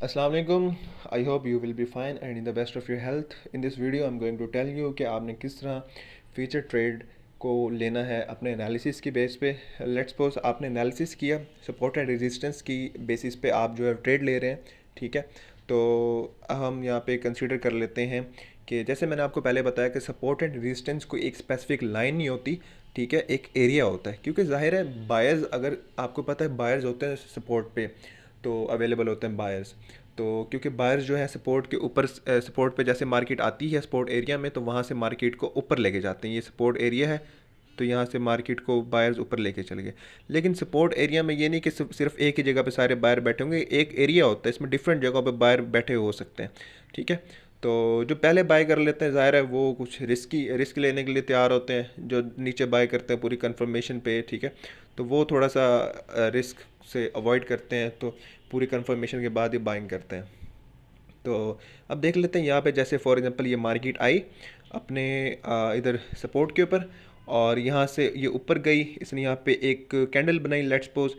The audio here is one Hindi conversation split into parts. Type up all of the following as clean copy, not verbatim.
Assalamu alaikum. I hope you will be fine and in the best of your health. In this video I'm going to tell you कि आपने किस तरह फ्यूचर ट्रेड को लेना है अपने एनालिसिस की बेस पे। लेट्स सपोज आपने एनालिसिस किया, सपोर्ट एंड रेजिस्टेंस की बेसिस पे आप जो है ट्रेड ले रहे हैं, ठीक है। तो हम यहाँ पे कंसीडर कर लेते हैं कि जैसे मैंने आपको पहले बताया कि सपोर्ट एंड रेजिस्टेंस कोई एक स्पेसिफिक लाइन नहीं होती, ठीक है, एक एरिया होता है। क्योंकि जाहिर है बायर्स, अगर आपको पता है बायर्स होते हैं सपोर्ट पे, तो अवेलेबल होते हैं बायर्स। तो क्योंकि बायर्स जो है सपोर्ट के ऊपर, सपोर्ट पे जैसे मार्केट आती है सपोर्ट एरिया में, तो वहाँ से मार्केट को ऊपर लेके जाते हैं। ये सपोर्ट एरिया है, तो यहाँ से मार्केट को बायर्स ऊपर लेके चले गए। लेकिन सपोर्ट एरिया में ये नहीं कि सिर्फ एक ही जगह पे सारे बायर बैठे होंगे, एक एरिया होता है, इसमें डिफरेंट जगहों पे बायर बैठे हो सकते हैं, ठीक है। तो जो पहले बाय कर लेते हैं, ज़ाहिर है वो कुछ रिस्क लेने के लिए तैयार होते हैं। जो नीचे बाय करते हैं पूरी कंफर्मेशन पे, ठीक है, तो वो थोड़ा सा रिस्क से अवॉइड करते हैं, तो पूरी कंफर्मेशन के बाद ही बाइंग करते हैं। तो अब देख लेते हैं यहाँ पे, जैसे फॉर एग्जांपल ये मार्केट आई अपने इधर सपोर्ट के ऊपर, और यहाँ से ये ऊपर गई, इसने यहाँ पे एक कैंडल बनाई, लेट्स सपोज,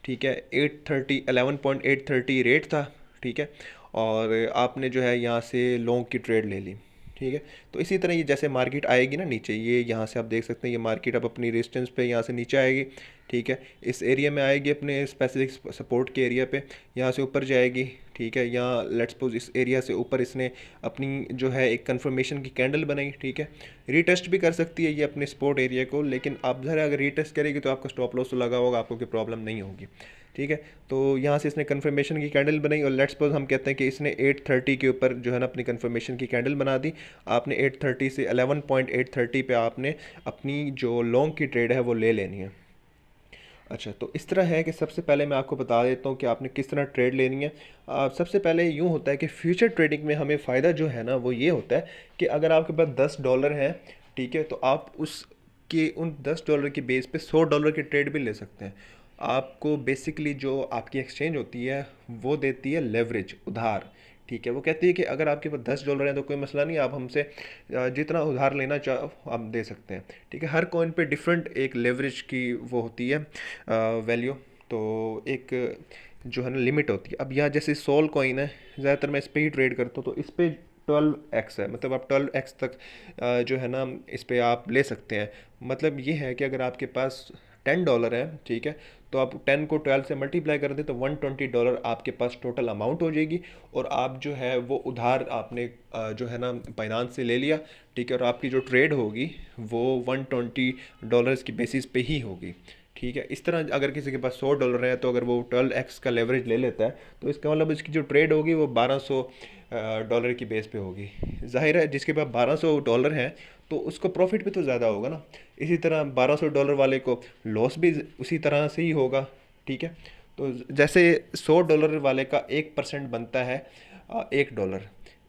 ठीक है। 830 11.830 रेट था, ठीक है। और आपने जो है यहाँ से लॉन्ग की ट्रेड ले ली, ठीक है। तो इसी तरह ये जैसे मार्केट आएगी ना नीचे, ये यहाँ से आप देख सकते हैं ये मार्केट अब अपनी रेजिस्टेंस पे यहाँ से नीचे आएगी, ठीक है। इस एरिया में आएगी अपने स्पेसिफिक सपोर्ट के एरिया पे, यहाँ से ऊपर जाएगी, ठीक है। यहाँ लेट्स सपोज इस एरिया से ऊपर इसने अपनी जो है एक कंफर्मेशन की कैंडल बनाई, ठीक है। रीटेस्ट भी कर सकती है ये अपने सपोर्ट एरिया को, लेकिन आप ज़रा अगर रीटेस्ट करेगी तो आपका स्टॉप लॉस तो लगा होगा, आपको कोई प्रॉब्लम नहीं होगी, ठीक है। तो यहाँ से इसने कंफर्मेशन की कैंडल बनाई, और लेट्स सपोज हम कहते हैं कि इसने 830 के ऊपर जो है ना अपनी कंफर्मेशन की कैंडल बना दी। आपने 830 से 11.830 पे आपने अपनी जो लॉन्ग की ट्रेड है वो ले लेनी है। अच्छा, तो इस तरह है कि सबसे पहले मैं आपको बता देता हूँ कि आपने किस तरह ट्रेड लेनी है। सबसे पहले यूँ होता है कि फ्यूचर ट्रेडिंग में हमें फ़ायदा जो है ना वो ये होता है कि अगर आपके पास $10 है, ठीक है, तो आप उसके उन $10 की बेस पे $100 की ट्रेड भी ले सकते हैं। आपको बेसिकली जो आपकी एक्सचेंज होती है वो देती है लेवरेज, उधार, ठीक है। वो कहती है कि अगर आपके पास $10 हैं तो कोई मसला नहीं, आप हमसे जितना उधार लेना चाहो आप दे सकते हैं, ठीक है। हर कॉइन पे डिफरेंट एक लेवरेज की वो होती है वैल्यू, तो एक जो है ना लिमिट होती है। अब यहाँ जैसे सोल कॉइन है, ज़्यादातर मैं इस पर ही ट्रेड करता हूँ, तो इस पर 12x है, मतलब आप 12x तक जो है ना इस पर आप ले सकते हैं। मतलब ये है कि अगर आपके पास $10 है, ठीक है, तो आप 10 को 12 से मल्टीप्लाई कर दें तो $120 आपके पास टोटल अमाउंट हो जाएगी। और आप जो है वो उधार आपने जो है ना फाइनेंस से ले लिया, ठीक है, और आपकी जो ट्रेड होगी वो $120 की बेसिस पे ही होगी, ठीक है। इस तरह अगर किसी के पास $100 है, तो अगर वो 12x का लेवरेज ले लेता है, तो इसका मतलब इसकी जो ट्रेड होगी वो $1200 की बेस पे होगी। जाहिर है जिसके पास $1200 है तो उसको प्रॉफिट भी तो ज़्यादा होगा ना। इसी तरह $1200 वाले को लॉस भी उसी तरह से ही होगा, ठीक है। तो जैसे $100 वाले का 1% बनता है $1,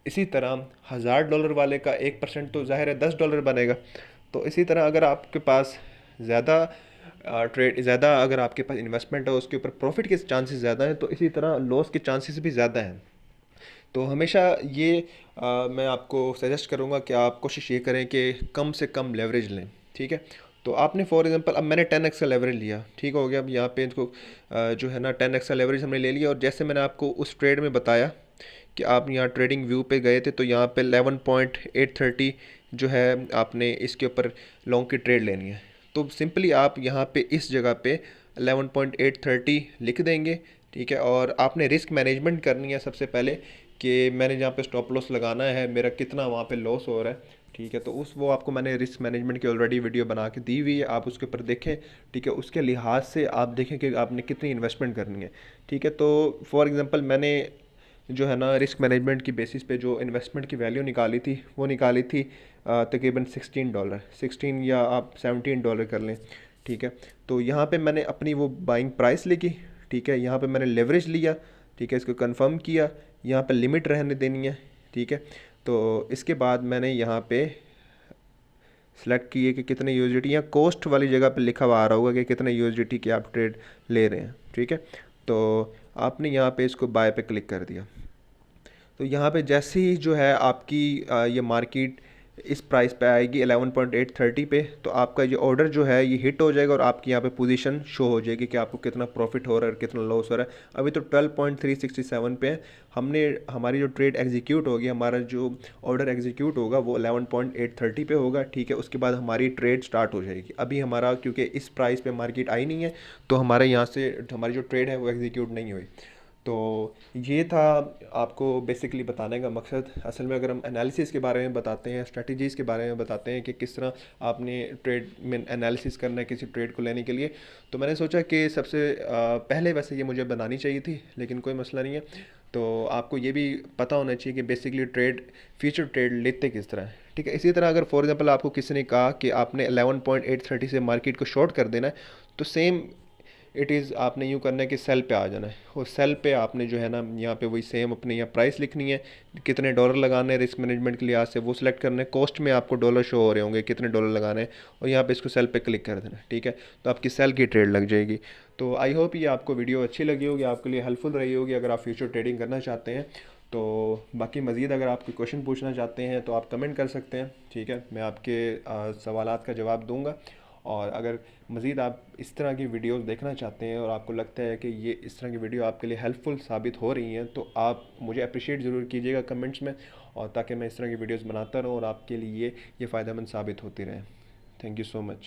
इसी तरह $1000 वाले का 1% तो ज़ाहिर है $10 बनेगा। तो इसी तरह अगर आपके पास ज़्यादा ट्रेड ज़्यादा, अगर आपके पास इन्वेस्टमेंट है उसके ऊपर प्रॉफिट के चांसेस ज़्यादा हैं, तो इसी तरह लॉस के चांसेस भी ज़्यादा हैं। तो हमेशा ये मैं आपको सजेस्ट करूँगा कि आप कोशिश ये करें कि कम से कम लेवरेज लें, ठीक है। तो आपने फॉर एग्जांपल, अब मैंने 10x का लेवरेज लिया, ठीक हो गया। अब यहाँ पे इसको जो है ना 10x का लेवरेज हमने ले लिया, और जैसे मैंने आपको उस ट्रेड में बताया कि आप यहाँ ट्रेडिंग व्यू पे गए थे, तो यहाँ पे 11.830 जो है आपने इसके ऊपर लॉन्ग की ट्रेड लेनी है। तो सिंपली आप यहाँ पे इस जगह पे 11.830 लिख देंगे, ठीक है। और आपने रिस्क मैनेजमेंट करनी है सबसे पहले कि मैंने जहाँ पे स्टॉप लॉस लगाना है, मेरा कितना वहाँ पे लॉस हो रहा है, ठीक है। तो उस वो आपको मैंने रिस्क मैनेजमेंट की ऑलरेडी वीडियो बना के दी हुई है, आप उसके ऊपर देखें, ठीक है। उसके लिहाज से आप देखें कि आपने कितनी इन्वेस्टमेंट करनी है, ठीक है। तो फॉर एग्ज़ाम्पल मैंने जो है ना रिस्क मैनेजमेंट की बेसिस पे जो इन्वेस्टमेंट की वैल्यू निकाली थी वो निकाली थी तकरीबन $16, 16 या आप $17 कर लें, ठीक है। तो यहाँ पे मैंने अपनी वो बाइंग प्राइस लिखी, ठीक है। यहाँ पे मैंने लेवरेज लिया, ठीक है, इसको कंफर्म किया, यहाँ पे लिमिट रहने देनी है, ठीक है। तो इसके बाद मैंने यहाँ पे सेलेक्ट किए कि कितने यूएसडीटी, या कॉस्ट वाली जगह पे लिखा हुआ आ रहा होगा कि कितने यूएसडीटी की आप ट्रेड ले रहे हैं, ठीक है। तो आपने यहाँ पे इसको बाय पे क्लिक कर दिया। तो यहाँ पे जैसे ही जो है आपकी ये मार्केट इस प्राइस पे आएगी 11.830 पे, तो आपका ये ऑर्डर जो है ये हिट हो जाएगा और आपकी यहाँ पे पोजीशन शो हो जाएगी कि आपको कितना प्रॉफिट हो रहा है और कितना लॉस हो रहा है। अभी तो 12.367 पे है। हमारी जो ट्रेड एग्जीक्यूट होगी, हमारा जो ऑर्डर एग्जीक्यूट होगा वो 11.830 पे होगा, ठीक है। उसके बाद हमारी ट्रेड स्टार्ट हो जाएगी। अभी हमारा क्योंकि इस प्राइस पे मार्केट आई नहीं है, तो हमारे यहाँ से हमारी जो ट्रेड है वो एग्जीक्यूट नहीं हुई। तो ये था आपको बेसिकली बताने का मकसद। असल में अगर हम एनालिसिस के बारे में बताते हैं, स्ट्रेटजीज़ के बारे में बताते हैं कि किस तरह आपने ट्रेड में एनालिसिस करना है किसी ट्रेड को लेने के लिए, तो मैंने सोचा कि सबसे पहले वैसे ये मुझे बनानी चाहिए थी, लेकिन कोई मसला नहीं है। तो आपको ये भी पता होना चाहिए कि बेसिकली फ्यूचर ट्रेड लेते किस तरह है, ठीक है। इसी तरह अगर फॉर एग्जांपल आपको किसी ने कहा कि आपने 11.830 से मार्केट को शॉर्ट कर देना है, तो सेम इट इज़ आपने यूँ करना है कि सेल पे आ जाना है, और सेल पे आपने जो है ना यहाँ पे वही सेम अपने यहाँ प्राइस लिखनी है, कितने डॉलर लगाने हैं रिस्क मैनेजमेंट के लिहाज से वो सिलेक्ट करना है। कॉस्ट में आपको डॉलर शो हो रहे होंगे कितने डॉलर लगाने हैं, और यहाँ पे इसको सेल पे क्लिक कर देना है, ठीक है। तो आपकी सेल की ट्रेड लग जाएगी। तो आई होप ये आपको वीडियो अच्छी लगी होगी, आपके लिए हेल्पफुल रही होगी अगर आप फ्यूचर ट्रेडिंग करना चाहते हैं। तो बाकी मज़ीद अगर आप कोई क्वेश्चन पूछना चाहते हैं तो आप कमेंट कर सकते हैं, ठीक है। मैं आपके सवालात का जवाब दूंगा। और अगर मज़ीद आप इस तरह की वीडियोस देखना चाहते हैं और आपको लगता है कि ये इस तरह की वीडियो आपके लिए हेल्पफुल साबित हो रही हैं, तो आप मुझे अप्रिशिएट ज़रूर कीजिएगा कमेंट्स में, और ताकि मैं इस तरह की वीडियोस बनाता रहूँ और आपके लिए ये फ़ायदेमंद साबित होती रहें। Thank you so much.